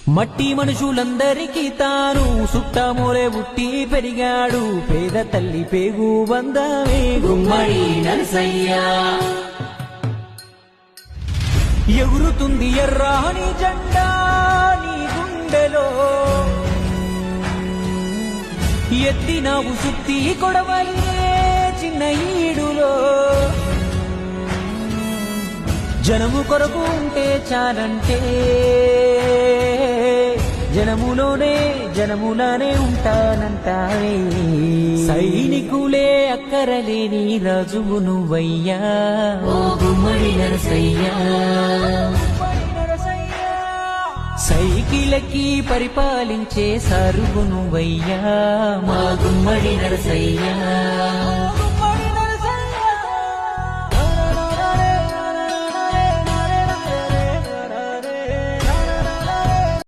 మట్టి మనుషులందరికీ తాను సుట్టమూలే పుట్టి పెరిగాడు పేద తల్లి పేగు బంధమే గుమ్మడి నరసయ్య. ఎగురుతుంది ఎర్రాని జెండా నీ గుండెలో, ఎత్తినావు సుత్తి కొడవలే చిన్న ఈడులో. జనము కొరకు ఉంటే చాలంటే జనములానే ఉంటానంటావే. సైనికులే అక్కరలేని రాజువు నువ్వయ్యా ఓ గుమ్మడి నరసయ్యా. సైకిలకి పరిపాలించే సరుగు నువ్వయ్యా మా గుమ్మడి నరసయ్యా.